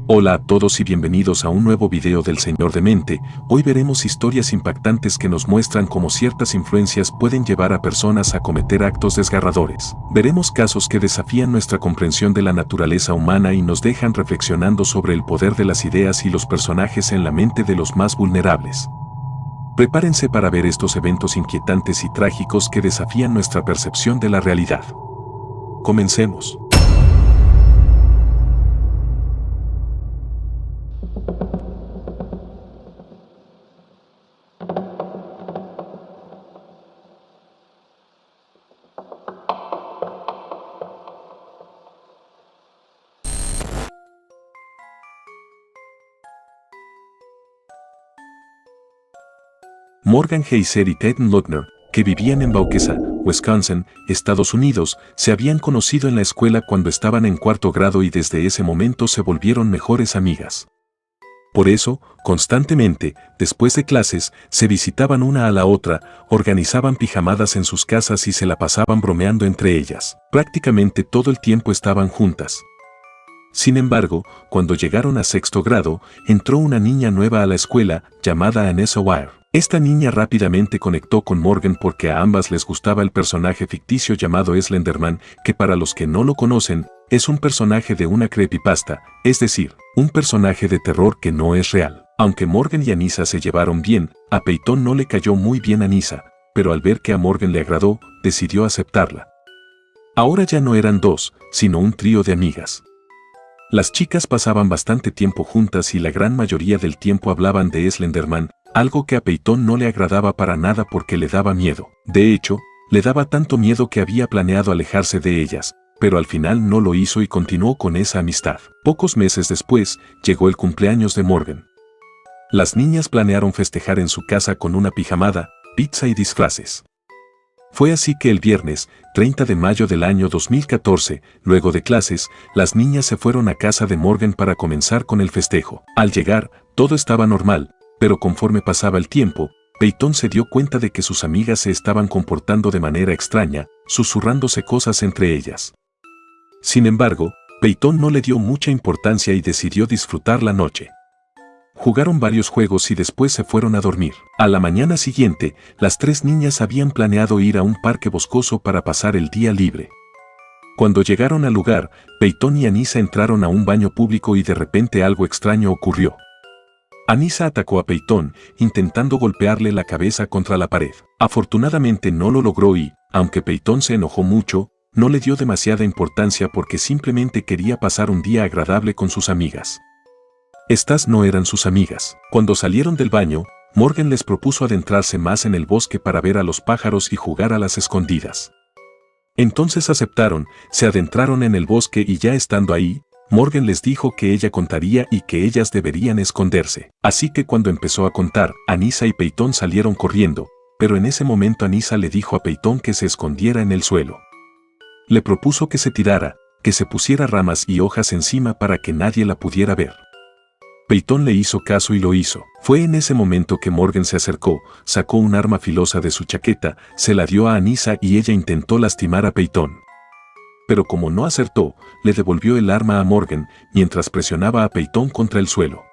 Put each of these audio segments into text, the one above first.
Hola a todos y bienvenidos a un nuevo video del Señor de Mente. Hoy veremos historias impactantes que nos muestran cómo ciertas influencias pueden llevar a personas a cometer actos desgarradores. Veremos casos que desafían nuestra comprensión de la naturaleza humana y nos dejan reflexionando sobre el poder de las ideas y los personajes en la mente de los más vulnerables. Prepárense para ver estos eventos inquietantes y trágicos que desafían nuestra percepción de la realidad. Comencemos. Morgan Heiser y Ted Lochner, que vivían en Waukesha, Wisconsin, Estados Unidos, se habían conocido en la escuela cuando estaban en cuarto grado y desde ese momento se volvieron mejores amigas. Por eso, constantemente, después de clases, se visitaban una a la otra, organizaban pijamadas en sus casas y se la pasaban bromeando entre ellas. Prácticamente todo el tiempo estaban juntas. Sin embargo, cuando llegaron a sexto grado, entró una niña nueva a la escuela, llamada Anessa Wire. Esta niña rápidamente conectó con Morgan porque a ambas les gustaba el personaje ficticio llamado Slenderman, que para los que no lo conocen, es un personaje de una creepypasta, es decir, un personaje de terror que no es real. Aunque Morgan y Anissa se llevaron bien, a Peyton no le cayó muy bien Anissa, pero al ver que a Morgan le agradó, decidió aceptarla. Ahora ya no eran dos, sino un trío de amigas. Las chicas pasaban bastante tiempo juntas y la gran mayoría del tiempo hablaban de Slenderman, algo que a Peyton no le agradaba para nada porque le daba miedo. De hecho, le daba tanto miedo que había planeado alejarse de ellas, pero al final no lo hizo y continuó con esa amistad. Pocos meses después, llegó el cumpleaños de Morgan. Las niñas planearon festejar en su casa con una pijamada, pizza y disfraces. Fue así que el viernes, 30 de mayo del año 2014, luego de clases, las niñas se fueron a casa de Morgan para comenzar con el festejo. Al llegar, todo estaba normal, pero conforme pasaba el tiempo, Peyton se dio cuenta de que sus amigas se estaban comportando de manera extraña, susurrándose cosas entre ellas. Sin embargo, Peyton no le dio mucha importancia y decidió disfrutar la noche. Jugaron varios juegos y después se fueron a dormir. A la mañana siguiente, las tres niñas habían planeado ir a un parque boscoso para pasar el día libre. Cuando llegaron al lugar, Peyton y Anissa entraron a un baño público y de repente algo extraño ocurrió. Anissa atacó a Peyton, intentando golpearle la cabeza contra la pared. Afortunadamente no lo logró y, aunque Peyton se enojó mucho, no le dio demasiada importancia porque simplemente quería pasar un día agradable con sus amigas. Estas no eran sus amigas. Cuando salieron del baño, Morgan les propuso adentrarse más en el bosque para ver a los pájaros y jugar a las escondidas. Entonces aceptaron, se adentraron en el bosque y ya estando ahí, Morgan les dijo que ella contaría y que ellas deberían esconderse. Así que cuando empezó a contar, Anissa y Peyton salieron corriendo, pero en ese momento Anissa le dijo a Peyton que se escondiera en el suelo. Le propuso que se tirara, que se pusiera ramas y hojas encima para que nadie la pudiera ver. Peyton le hizo caso y lo hizo. Fue en ese momento que Morgan se acercó, sacó un arma filosa de su chaqueta, se la dio a Anissa y ella intentó lastimar a Peyton. Pero como no acertó, le devolvió el arma a Morgan, mientras presionaba a Peyton contra el suelo.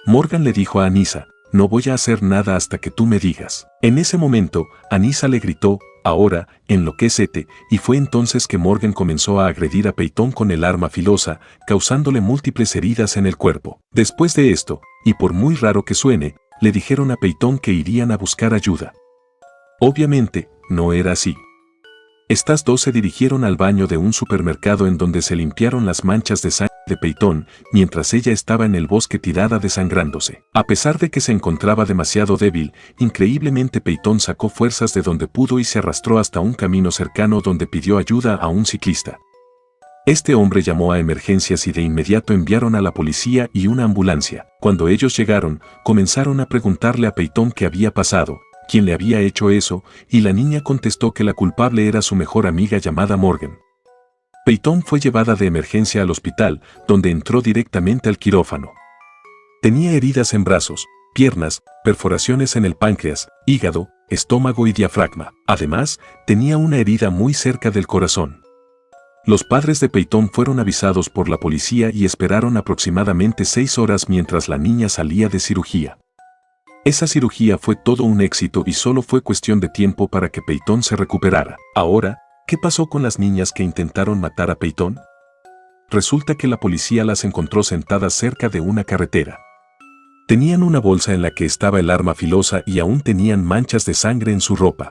Morgan le dijo a Anissa, no voy a hacer nada hasta que tú me digas. En ese momento, Anissa le gritó, ahora, enloquécete, y fue entonces que Morgan comenzó a agredir a Peyton con el arma filosa, causándole múltiples heridas en el cuerpo. Después de esto, y por muy raro que suene, le dijeron a Peyton que irían a buscar ayuda. Obviamente, no era así. Estas dos se dirigieron al baño de un supermercado en donde se limpiaron las manchas de sangre de Peyton, mientras ella estaba en el bosque tirada desangrándose. A pesar de que se encontraba demasiado débil, increíblemente Peyton sacó fuerzas de donde pudo y se arrastró hasta un camino cercano donde pidió ayuda a un ciclista. Este hombre llamó a emergencias y de inmediato enviaron a la policía y una ambulancia. Cuando ellos llegaron, comenzaron a preguntarle a Peyton qué había pasado, quién le había hecho eso, y la niña contestó que la culpable era su mejor amiga llamada Morgan. Peyton fue llevada de emergencia al hospital, donde entró directamente al quirófano. Tenía heridas en brazos, piernas, perforaciones en el páncreas, hígado, estómago y diafragma. Además, tenía una herida muy cerca del corazón. Los padres de Peyton fueron avisados por la policía y esperaron aproximadamente 6 horas mientras la niña salía de cirugía. Esa cirugía fue todo un éxito y solo fue cuestión de tiempo para que Peyton se recuperara. Ahora, ¿qué pasó con las niñas que intentaron matar a Peyton? Resulta que la policía las encontró sentadas cerca de una carretera. Tenían una bolsa en la que estaba el arma filosa y aún tenían manchas de sangre en su ropa.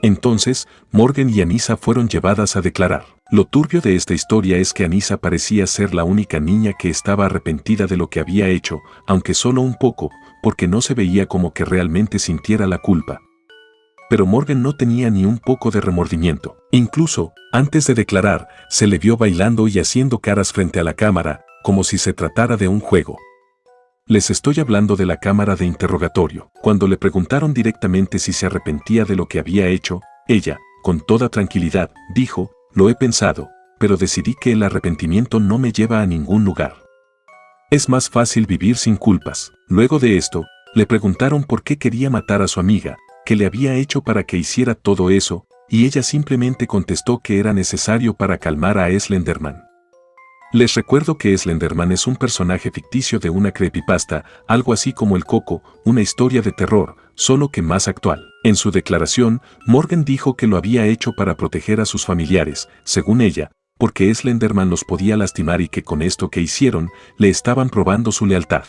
Entonces, Morgan y Anissa fueron llevadas a declarar. Lo turbio de esta historia es que Anissa parecía ser la única niña que estaba arrepentida de lo que había hecho, aunque solo un poco, porque no se veía como que realmente sintiera la culpa. Pero Morgan no tenía ni un poco de remordimiento. Incluso, antes de declarar, se le vio bailando y haciendo caras frente a la cámara, como si se tratara de un juego. Les estoy hablando de la cámara de interrogatorio. Cuando le preguntaron directamente si se arrepentía de lo que había hecho, ella, con toda tranquilidad, dijo: «Lo he pensado, pero decidí que el arrepentimiento no me lleva a ningún lugar. Es más fácil vivir sin culpas». Luego de esto, le preguntaron por qué quería matar a su amiga, qué le había hecho para que hiciera todo eso, y ella simplemente contestó que era necesario para calmar a Slenderman. Les recuerdo que Slenderman es un personaje ficticio de una creepypasta, algo así como El Coco, una historia de terror, solo que más actual. En su declaración, Morgan dijo que lo había hecho para proteger a sus familiares, según ella, porque Slenderman los podía lastimar y que con esto que hicieron, le estaban probando su lealtad.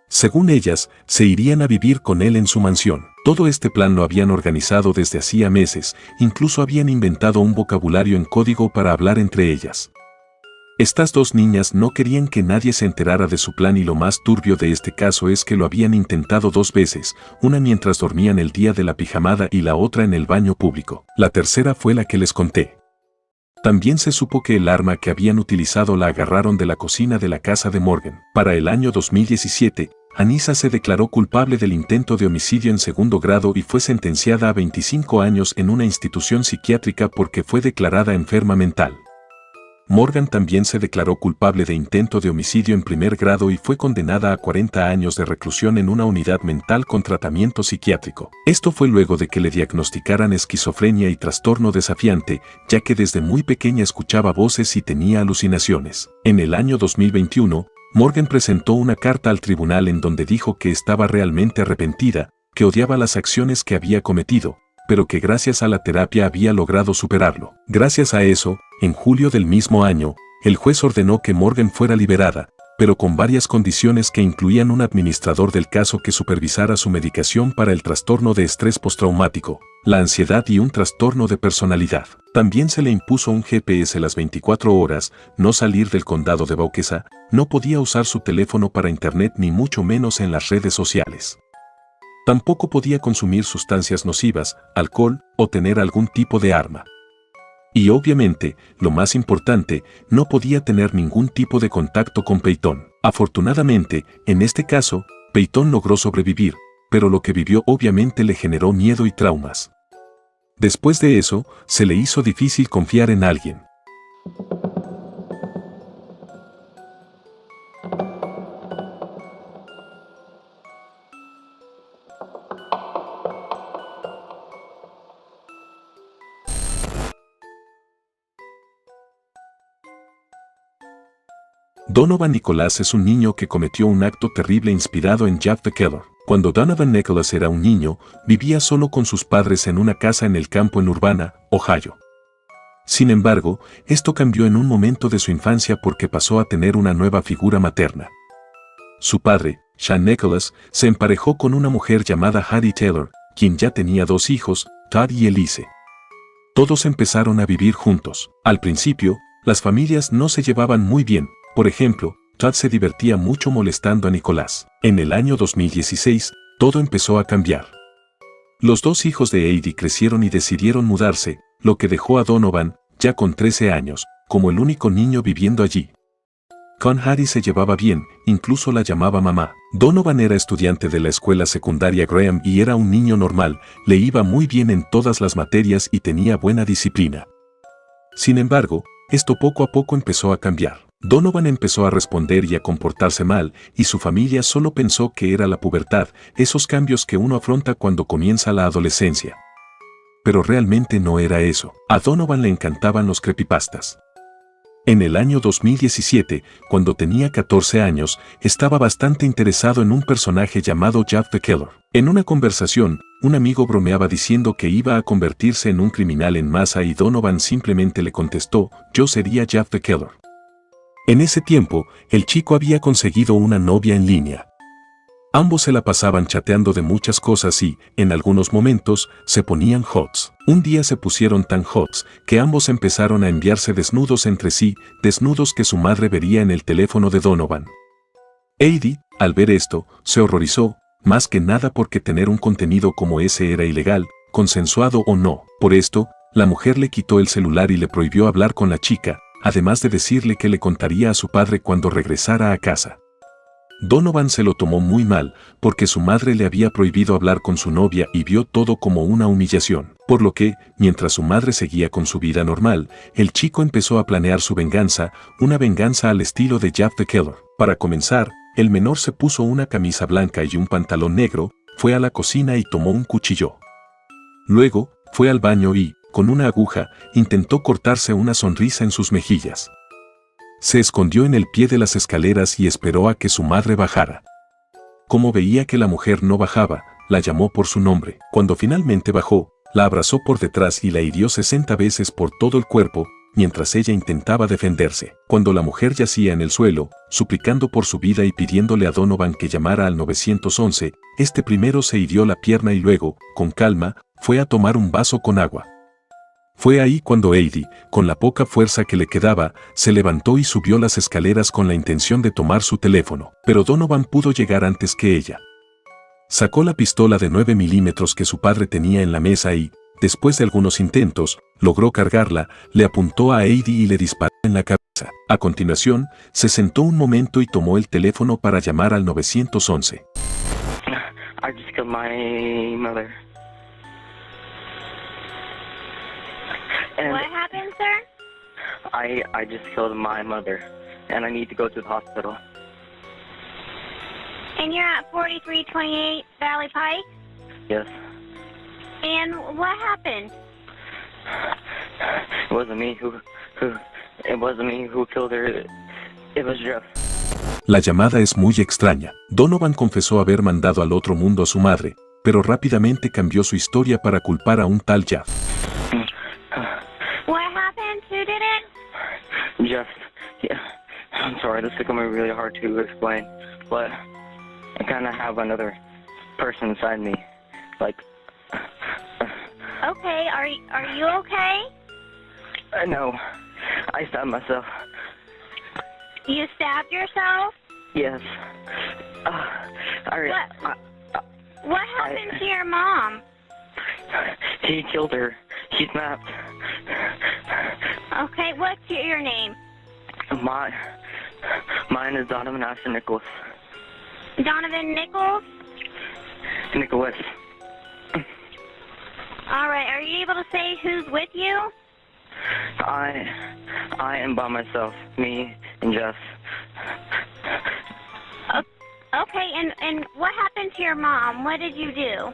Según ellas, se irían a vivir con él en su mansión. Todo este plan lo habían organizado desde hacía meses, incluso habían inventado un vocabulario en código para hablar entre ellas. Estas dos niñas no querían que nadie se enterara de su plan y lo más turbio de este caso es que lo habían intentado 2 veces, una mientras dormían el día de la pijamada y la otra en el baño público. La tercera fue la que les conté. También se supo que el arma que habían utilizado la agarraron de la cocina de la casa de Morgan. Para el año 2017, Anissa se declaró culpable del intento de homicidio en 2º grado y fue sentenciada a 25 años en una institución psiquiátrica porque fue declarada enferma mental. Morgan también se declaró culpable de intento de homicidio en 1er grado y fue condenada a 40 años de reclusión en una unidad mental con tratamiento psiquiátrico. Esto fue luego de que le diagnosticaran esquizofrenia y trastorno desafiante, ya que desde muy pequeña escuchaba voces y tenía alucinaciones. En el año 2021, Morgan presentó una carta al tribunal en donde dijo que estaba realmente arrepentida, que odiaba las acciones que había cometido, pero que gracias a la terapia había logrado superarlo. Gracias a eso, en julio del mismo año, el juez ordenó que Morgan fuera liberada, pero con varias condiciones que incluían un administrador del caso que supervisara su medicación para el trastorno de estrés postraumático, la ansiedad y un trastorno de personalidad. También se le impuso un GPS las 24 horas, no salir del condado de Waukesha, no podía usar su teléfono para internet ni mucho menos en las redes sociales. Tampoco podía consumir sustancias nocivas, alcohol o tener algún tipo de arma. Y obviamente, lo más importante, no podía tener ningún tipo de contacto con Peyton. Afortunadamente, en este caso, Peyton logró sobrevivir, pero lo que vivió obviamente le generó miedo y traumas. Después de eso, se le hizo difícil confiar en alguien. Donovan Nicholas es un niño que cometió un acto terrible inspirado en Jack the Killer. Cuando Donovan Nicholas era un niño, vivía solo con sus padres en una casa en el campo en Urbana, Ohio. Sin embargo, esto cambió en un momento de su infancia porque pasó a tener una nueva figura materna. Su padre, Sean Nicholas, se emparejó con una mujer llamada Hattie Taylor, quien ya tenía 2 hijos, Todd y Elise. Todos empezaron a vivir juntos. Al principio, las familias no se llevaban muy bien. Por ejemplo, Todd se divertía mucho molestando a Nicolás. En el año 2016, todo empezó a cambiar. Los 2 hijos de Heidi crecieron y decidieron mudarse, lo que dejó a Donovan, ya con 13 años, como el único niño viviendo allí. Con Hattie se llevaba bien, incluso la llamaba mamá. Donovan era estudiante de la escuela secundaria Graham y era un niño normal, le iba muy bien en todas las materias y tenía buena disciplina. Sin embargo, esto poco a poco empezó a cambiar. Donovan empezó a responder y a comportarse mal, y su familia solo pensó que era la pubertad, esos cambios que uno afronta cuando comienza la adolescencia. pero realmente no era eso. A Donovan le encantaban los creepypastas. En el año 2017, cuando tenía 14 años, estaba bastante interesado en un personaje llamado Jeff the Killer. En una conversación, un amigo bromeaba diciendo que iba a convertirse en un criminal en masa y Donovan simplemente le contestó, yo sería Jeff the Killer. En ese tiempo, el chico había conseguido una novia en línea. Ambos se la pasaban chateando de muchas cosas y, en algunos momentos, se ponían hots. Un día se pusieron tan hots que ambos empezaron a enviarse desnudos entre sí, desnudos que su madre vería en el teléfono de Donovan. Eddie, al ver esto, se horrorizó, más que nada porque tener un contenido como ese era ilegal, consensuado o no. Por esto, la mujer le quitó el celular y le prohibió hablar con la chica, además de decirle que le contaría a su padre cuando regresara a casa. Donovan se lo tomó muy mal, porque su madre le había prohibido hablar con su novia y vio todo como una humillación. Por lo que, mientras su madre seguía con su vida normal, el chico empezó a planear su venganza, una venganza al estilo de Jeff the Killer. Para comenzar, el menor se puso una camisa blanca y un pantalón negro, fue a la cocina y tomó un cuchillo. Luego, fue al baño y, con una aguja, intentó cortarse una sonrisa en sus mejillas. Se escondió en el pie de las escaleras y esperó a que su madre bajara. Como veía que la mujer no bajaba, la llamó por su nombre. Cuando finalmente bajó, la abrazó por detrás y la hirió 60 veces por todo el cuerpo, mientras ella intentaba defenderse. Cuando la mujer yacía en el suelo, suplicando por su vida y pidiéndole a Donovan que llamara al 911, este primero se hirió la pierna y luego, con calma, fue a tomar un vaso con agua. Fue ahí cuando Eddie, con la poca fuerza que le quedaba, se levantó y subió las escaleras con la intención de tomar su teléfono, pero Donovan pudo llegar antes que ella. Sacó la pistola de 9 milímetros que su padre tenía en la mesa y, después de algunos intentos, logró cargarla, le apuntó a Eddie y le disparó en la cabeza. A continuación, se sentó un momento y tomó el teléfono para llamar al 911. I just killed my mother. And What happened, sir? I just killed my mother, and I need to go to the hospital. And you're at 4328 Valley Pike? Yes. And what happened? It wasn't me who killed her. It was Jeff. La llamada es muy extraña. Donovan confesó haber mandado al otro mundo a su madre, pero rápidamente cambió su historia para culpar a un tal Jeff. What happened? Who did it? Jeff. Yeah. I'm sorry, this is becoming really hard to explain, but I kind of have another person inside me. Like. Okay, are you okay? No, I stabbed myself. You stabbed yourself? Yes. What happened to your mom? He killed her. He snapped. Okay, what's your name? Mine is Donovan Asher Nichols. Donovan Nichols? Nicholas. All right, are you able to say who's with you? I am by myself. Me and Jeff. Okay, and what happened to your mom? What did you do?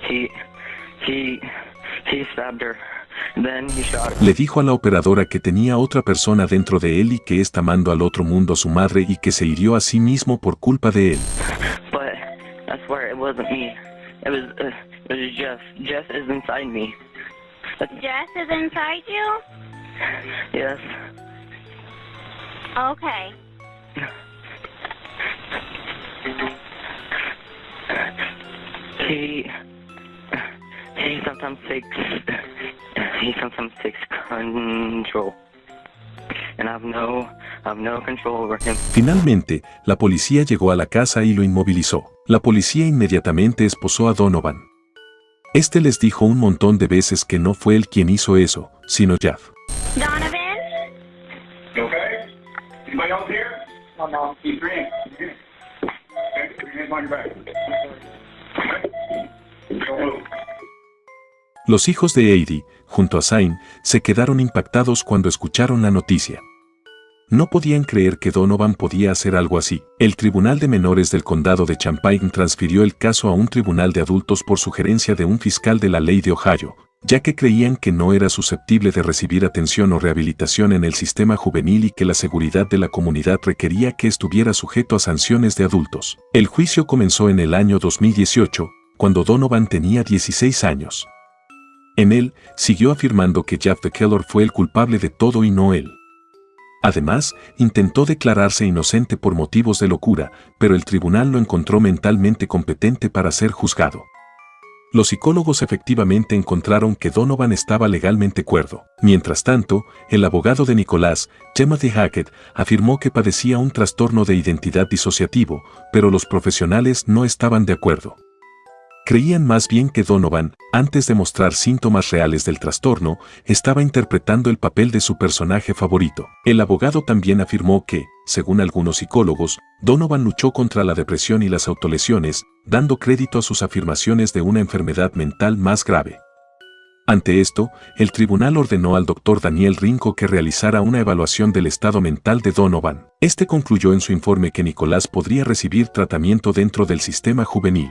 He stabbed her. Then he shot her. Le dijo a la operadora que tenía otra persona dentro de él y que está mandando al otro mundo a su madre y que se hirió a sí mismo por culpa de él. But I swear it wasn't me. It was Jeff. Jeff is inside me. Jess is inside you? Yes. Okay. He sometimes takes control. And I have no control over him. Finalmente, la policía llegó a la casa y lo inmovilizó. La policía inmediatamente esposó a Donovan. Este les dijo un montón de veces que no fue él quien hizo eso, sino Jeff. Donovan? You okay? Anybody else here? Oh, no. Keep your hands. Okay, put your hands on your back. Okay? Don't move. Los hijos de Eddie, junto a Zayn, se quedaron impactados cuando escucharon la noticia. No podían creer que Donovan podía hacer algo así. El Tribunal de Menores del Condado de Champaign transfirió el caso a un tribunal de adultos por sugerencia de un fiscal de la ley de Ohio, ya que creían que no era susceptible de recibir atención o rehabilitación en el sistema juvenil y que la seguridad de la comunidad requería que estuviera sujeto a sanciones de adultos. El juicio comenzó en el año 2018, cuando Donovan tenía 16 años. En él, siguió afirmando que Jeff Keller fue el culpable de todo y no él. Además, intentó declararse inocente por motivos de locura, pero el tribunal lo encontró mentalmente competente para ser juzgado. Los psicólogos efectivamente encontraron que Donovan estaba legalmente cuerdo. Mientras tanto, el abogado de Nicolás, Timothy Hackett, afirmó que padecía un trastorno de identidad disociativo, pero los profesionales no estaban de acuerdo. Creían más bien que Donovan, antes de mostrar síntomas reales del trastorno, estaba interpretando el papel de su personaje favorito. El abogado también afirmó que, según algunos psicólogos, Donovan luchó contra la depresión y las autolesiones, dando crédito a sus afirmaciones de una enfermedad mental más grave. Ante esto, el tribunal ordenó al Dr. Daniel Rinco que realizara una evaluación del estado mental de Donovan. Este concluyó en su informe que Nicolás podría recibir tratamiento dentro del sistema juvenil.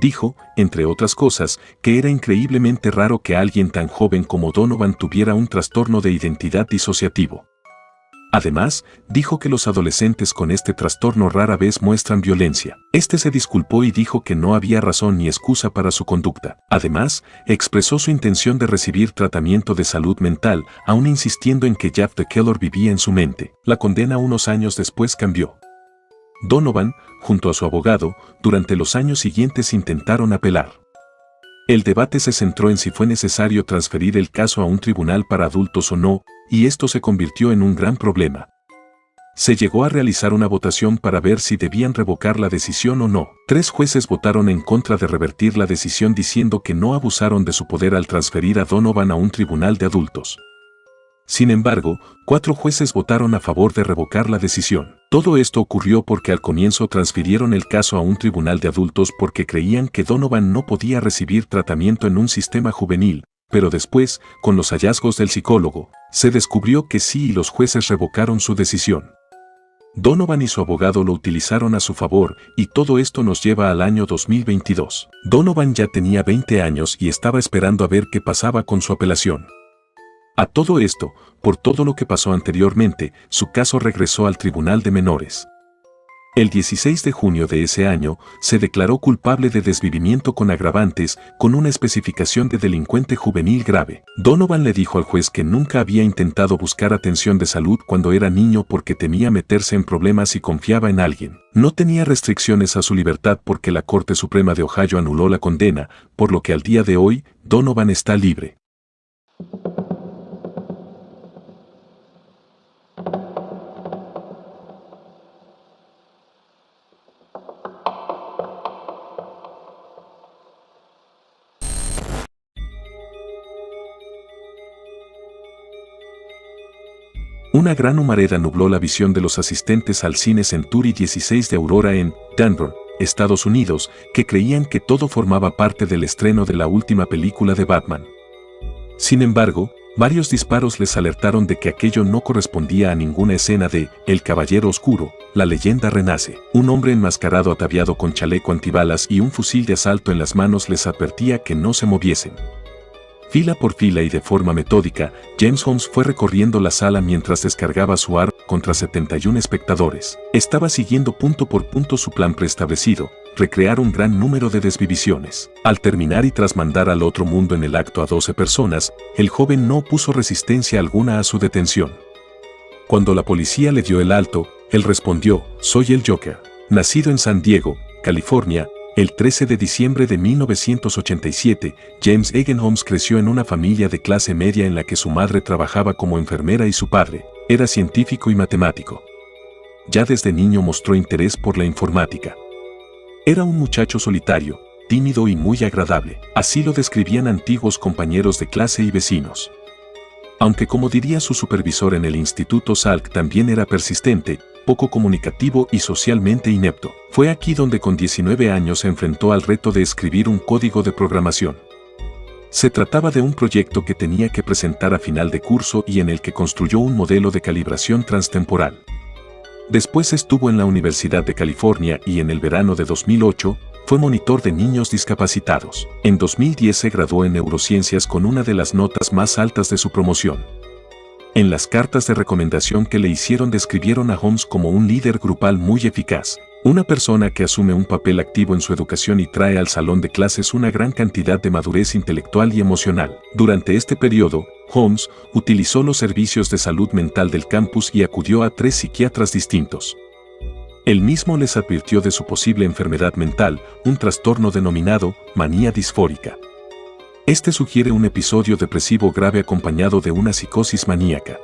Dijo, entre otras cosas, que era increíblemente raro que alguien tan joven como Donovan tuviera un trastorno de identidad disociativo. Además, dijo que los adolescentes con este trastorno rara vez muestran violencia. Este se disculpó y dijo que no había razón ni excusa para su conducta. Además, expresó su intención de recibir tratamiento de salud mental, aún insistiendo en que Jeff Keller vivía en su mente. La condena unos años después cambió. Donovan, junto a su abogado, durante los años siguientes intentaron apelar. El debate se centró en si fue necesario transferir el caso a un tribunal para adultos o no, y esto se convirtió en un gran problema. Se llegó a realizar una votación para ver si debían revocar la decisión o no. 3 jueces votaron en contra de revertir la decisión diciendo que no abusaron de su poder al transferir a Donovan a un tribunal de adultos. Sin embargo, 4 jueces votaron a favor de revocar la decisión. Todo esto ocurrió porque al comienzo transfirieron el caso a un tribunal de adultos porque creían que Donovan no podía recibir tratamiento en un sistema juvenil, pero después, con los hallazgos del psicólogo, se descubrió que sí y los jueces revocaron su decisión. Donovan y su abogado lo utilizaron a su favor y todo esto nos lleva al año 2022. Donovan ya tenía 20 años y estaba esperando a ver qué pasaba con su apelación. A todo esto, por todo lo que pasó anteriormente, su caso regresó al Tribunal de Menores. El 16 de junio de ese año, se declaró culpable de desvivimiento con agravantes, con una especificación de delincuente juvenil grave. Donovan le dijo al juez que nunca había intentado buscar atención de salud cuando era niño porque temía meterse en problemas y confiaba en alguien. No tenía restricciones a su libertad porque la Corte Suprema de Ohio anuló la condena, por lo que al día de hoy, Donovan está libre. Una gran humareda nubló la visión de los asistentes al cine Century 16 de Aurora en Denver, Estados Unidos, que creían que todo formaba parte del estreno de la última película de Batman. Sin embargo, varios disparos les alertaron de que aquello no correspondía a ninguna escena de El Caballero Oscuro, la leyenda renace. Un hombre enmascarado ataviado con chaleco antibalas y un fusil de asalto en las manos les advertía que no se moviesen. Fila por fila y de forma metódica, James Holmes fue recorriendo la sala mientras descargaba su arma contra 71 espectadores. Estaba siguiendo punto por punto su plan preestablecido, recrear un gran número de desvivisiones. Al terminar y tras mandar al otro mundo en el acto a 12 personas, el joven no opuso resistencia alguna a su detención. Cuando la policía le dio el alto, él respondió: «Soy el Joker». Nacido en San Diego, California, el 13 de diciembre de 1987, James Egan Holmes creció en una familia de clase media en la que su madre trabajaba como enfermera y su padre era científico y matemático. Ya desde niño mostró interés por la informática. Era un muchacho solitario, tímido y muy agradable. Así lo describían antiguos compañeros de clase y vecinos. Aunque, como diría su supervisor en el Instituto Salk, también era persistente, poco comunicativo y socialmente inepto. Fue aquí donde con 19 años se enfrentó al reto de escribir un código de programación. Se trataba de un proyecto que tenía que presentar a final de curso y en el que construyó un modelo de calibración transtemporal. Después estuvo en la Universidad de California y en el verano de 2008 fue monitor de niños discapacitados. En 2010 se graduó en neurociencias con una de las notas más altas de su promoción. En las cartas de recomendación que le hicieron describieron a Holmes como un líder grupal muy eficaz, una persona que asume un papel activo en su educación y trae al salón de clases una gran cantidad de madurez intelectual y emocional. Durante este periodo, Holmes utilizó los servicios de salud mental del campus y acudió a 3 psiquiatras distintos. Él mismo les advirtió de su posible enfermedad mental, un trastorno denominado manía disfórica. Este sugiere un episodio depresivo grave acompañado de una psicosis maníaca.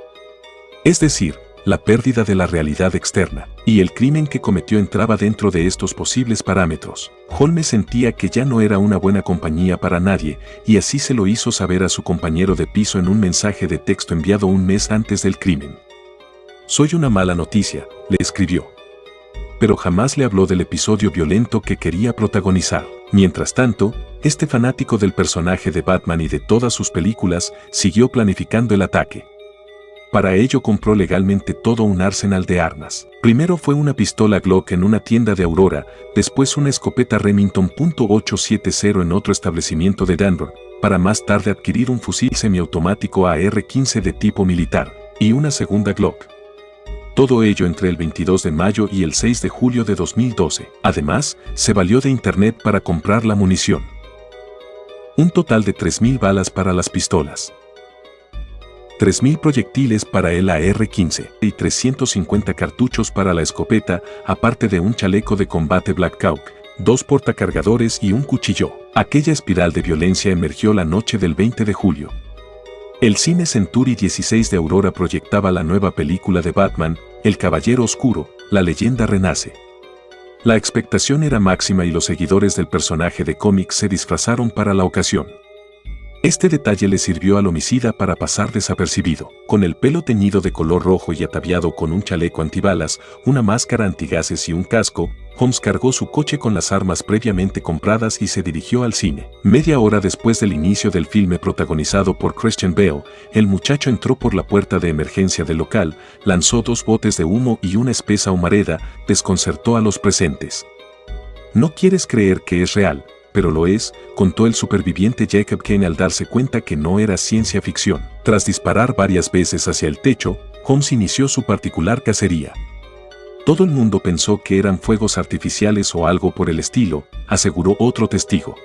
Es decir, la pérdida de la realidad externa, y el crimen que cometió entraba dentro de estos posibles parámetros. Holmes sentía que ya no era una buena compañía para nadie, y así se lo hizo saber a su compañero de piso en un mensaje de texto enviado un mes antes del crimen. «Soy una mala noticia», le escribió. Pero jamás le habló del episodio violento que quería protagonizar. Mientras tanto, este fanático del personaje de Batman y de todas sus películas siguió planificando el ataque. Para ello compró legalmente todo un arsenal de armas. Primero fue una pistola Glock en una tienda de Aurora, después una escopeta Remington .870 en otro establecimiento de Denver, para más tarde adquirir un fusil semiautomático AR-15 de tipo militar, y una segunda Glock. Todo ello entre el 22 de mayo y el 6 de julio de 2012. Además, se valió de internet para comprar la munición. Un total de 3.000 balas para las pistolas, 3.000 proyectiles para el AR-15 y 350 cartuchos para la escopeta, aparte de un chaleco de combate Black Hawk, 2 portacargadores y un cuchillo. Aquella espiral de violencia emergió la noche del 20 de julio. El cine Century 16 de Aurora proyectaba la nueva película de Batman, El Caballero Oscuro, la leyenda renace. La expectación era máxima y los seguidores del personaje de cómics se disfrazaron para la ocasión. Este detalle le sirvió al homicida para pasar desapercibido. Con el pelo teñido de color rojo y ataviado con un chaleco antibalas, una máscara antigases y un casco, Holmes cargó su coche con las armas previamente compradas y se dirigió al cine. Media hora después del inicio del filme protagonizado por Christian Bale, el muchacho entró por la puerta de emergencia del local, lanzó 2 botes de humo y una espesa humareda, desconcertó a los presentes. «No quieres creer que es real, pero lo es», contó el superviviente Jacob Kane al darse cuenta que no era ciencia ficción. Tras disparar varias veces hacia el techo, Holmes inició su particular cacería. «Todo el mundo pensó que eran fuegos artificiales o algo por el estilo», aseguró otro testigo.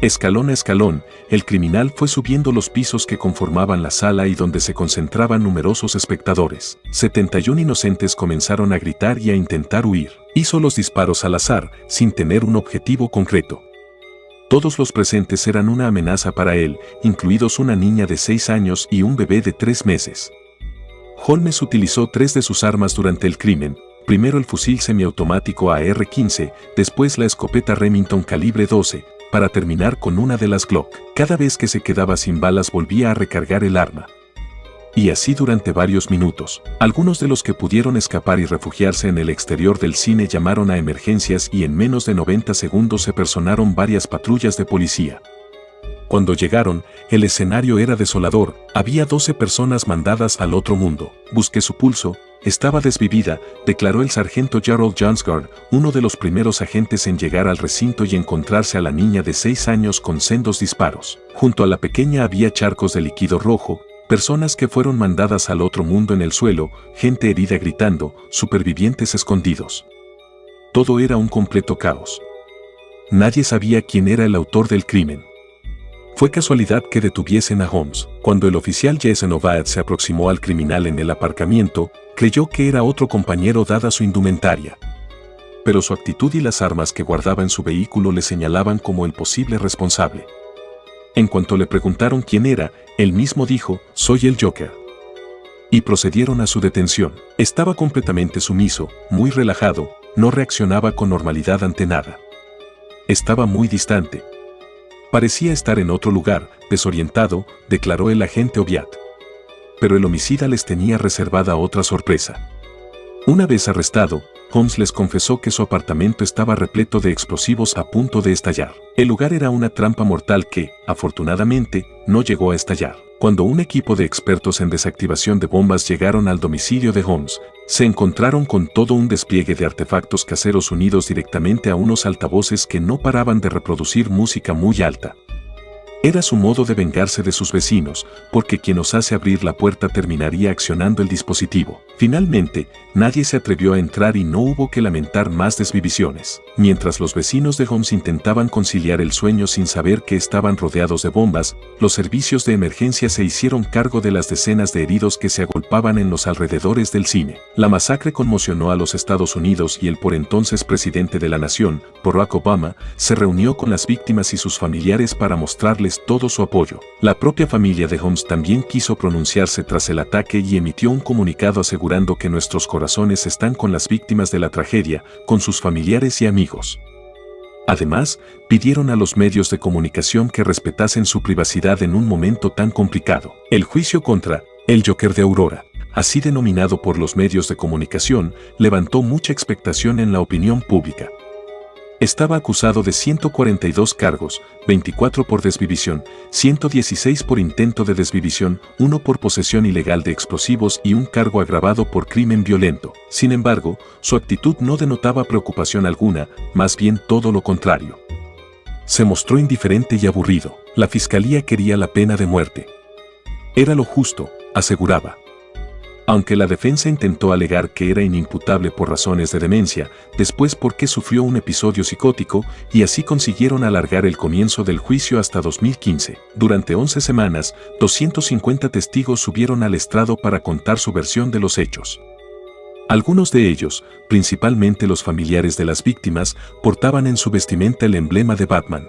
Escalón a escalón, el criminal fue subiendo los pisos que conformaban la sala y donde se concentraban numerosos espectadores. 71 inocentes comenzaron a gritar y a intentar huir. Hizo los disparos al azar, sin tener un objetivo concreto. Todos los presentes eran una amenaza para él, incluidos una niña de 6 años y un bebé de 3 meses. Holmes utilizó 3 de sus armas durante el crimen, primero el fusil semiautomático AR-15, después la escopeta Remington calibre 12, para terminar con una de las Glock. Cada vez que se quedaba sin balas volvía a recargar el arma. Y así durante varios minutos. Algunos de los que pudieron escapar y refugiarse en el exterior del cine llamaron a emergencias y en menos de 90 segundos se personaron varias patrullas de policía. Cuando llegaron, el escenario era desolador, había 12 personas mandadas al otro mundo. Busqué su pulso, estaba desvivida, declaró el sargento Gerald Johnsgard, uno de los primeros agentes en llegar al recinto y encontrarse a la niña de 6 años con sendos disparos. Junto a la pequeña había charcos de líquido rojo, personas que fueron mandadas al otro mundo en el suelo, gente herida gritando, supervivientes escondidos. Todo era un completo caos. Nadie sabía quién era el autor del crimen. Fue casualidad que detuviesen a Holmes. Cuando el oficial Jason Ovaed se aproximó al criminal en el aparcamiento, creyó que era otro compañero dada su indumentaria. Pero su actitud y las armas que guardaba en su vehículo le señalaban como el posible responsable. En cuanto le preguntaron quién era, él mismo dijo, «Soy el Joker». Y procedieron a su detención. Estaba completamente sumiso, muy relajado, no reaccionaba con normalidad ante nada. Estaba muy distante. Parecía estar en otro lugar, desorientado, declaró el agente Oviatt. Pero el homicida les tenía reservada otra sorpresa. Una vez arrestado, Holmes les confesó que su apartamento estaba repleto de explosivos a punto de estallar. El lugar era una trampa mortal que, afortunadamente, no llegó a estallar. Cuando un equipo de expertos en desactivación de bombas llegaron al domicilio de Holmes, se encontraron con todo un despliegue de artefactos caseros unidos directamente a unos altavoces que no paraban de reproducir música muy alta. Era su modo de vengarse de sus vecinos, porque quien osase abrir la puerta terminaría accionando el dispositivo. Finalmente, nadie se atrevió a entrar y no hubo que lamentar más desvivisiones. Mientras los vecinos de Holmes intentaban conciliar el sueño sin saber que estaban rodeados de bombas, los servicios de emergencia se hicieron cargo de las decenas de heridos que se agolpaban en los alrededores del cine. La masacre conmocionó a los Estados Unidos y el por entonces presidente de la nación, Barack Obama, se reunió con las víctimas y sus familiares para mostrarles todo su apoyo. La propia familia de Holmes también quiso pronunciarse tras el ataque y emitió un comunicado asegurando que nuestros corazones están con las víctimas de la tragedia, con sus familiares y amigos. Además, pidieron a los medios de comunicación que respetasen su privacidad en un momento tan complicado. El juicio contra el Joker de Aurora, así denominado por los medios de comunicación, levantó mucha expectación en la opinión pública. Estaba acusado de 142 cargos, 24 por desvivisión, 116 por intento de desvivisión, 1 por posesión ilegal de explosivos y un cargo agravado por crimen violento. Sin embargo, su actitud no denotaba preocupación alguna, más bien todo lo contrario. Se mostró indiferente y aburrido. La fiscalía quería la pena de muerte. Era lo justo, aseguraba. Aunque la defensa intentó alegar que era inimputable por razones de demencia, después porque sufrió un episodio psicótico, y así consiguieron alargar el comienzo del juicio hasta 2015. Durante 11 semanas, 250 testigos subieron al estrado para contar su versión de los hechos. Algunos de ellos, principalmente los familiares de las víctimas, portaban en su vestimenta el emblema de Batman.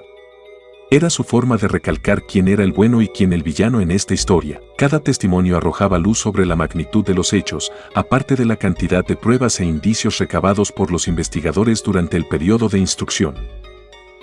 Era su forma de recalcar quién era el bueno y quién el villano en esta historia. Cada testimonio arrojaba luz sobre la magnitud de los hechos, aparte de la cantidad de pruebas e indicios recabados por los investigadores durante el periodo de instrucción.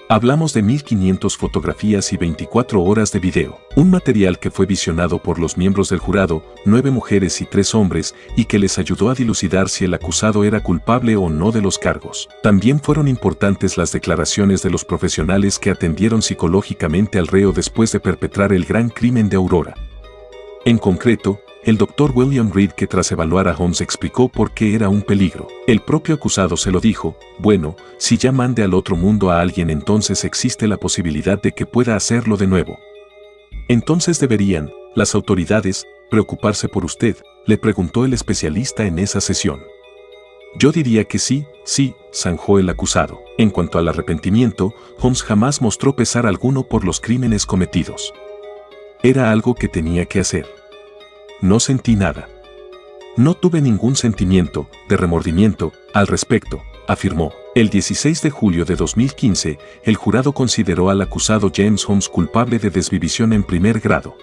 Hablamos de 1500 fotografías y 24 horas de video, un material que fue visionado por los miembros del jurado, 9 mujeres y 3 hombres, y que les ayudó a dilucidar si el acusado era culpable o no de los cargos. También fueron importantes las declaraciones de los profesionales que atendieron psicológicamente al reo después de perpetrar el gran crimen de Aurora. En concreto, el Dr. William Reed, que tras evaluar a Holmes explicó por qué era un peligro. El propio acusado se lo dijo: bueno, si ya mande al otro mundo a alguien, entonces existe la posibilidad de que pueda hacerlo de nuevo. Entonces deberían, las autoridades, preocuparse por usted, le preguntó el especialista en esa sesión. Yo diría que sí, zanjó el acusado. En cuanto al arrepentimiento, Holmes jamás mostró pesar alguno por los crímenes cometidos. Era algo que tenía que hacer. No sentí nada. No tuve ningún sentimiento de remordimiento al respecto, afirmó. El 16 de julio de 2015, el jurado consideró al acusado James Holmes culpable de desvivisión en primer grado.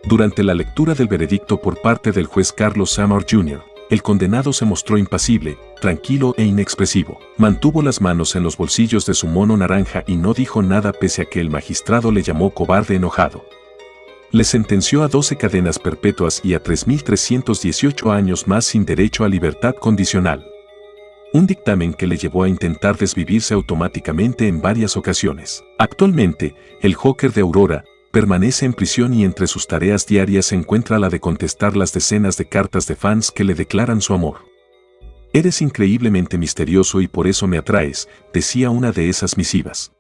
Durante la lectura del veredicto por parte del juez Carlos Samar Jr., el condenado se mostró impasible, tranquilo e inexpresivo. Mantuvo las manos en los bolsillos de su mono naranja y no dijo nada pese a que el magistrado le llamó cobarde enojado. Le sentenció a 12 cadenas perpetuas y a 3.318 años más sin derecho a libertad condicional. Un dictamen que le llevó a intentar desvivirse automáticamente en varias ocasiones. Actualmente, el Joker de Aurora permanece en prisión y entre sus tareas diarias se encuentra la de contestar las decenas de cartas de fans que le declaran su amor. Eres increíblemente misterioso y por eso me atraes, decía una de esas misivas.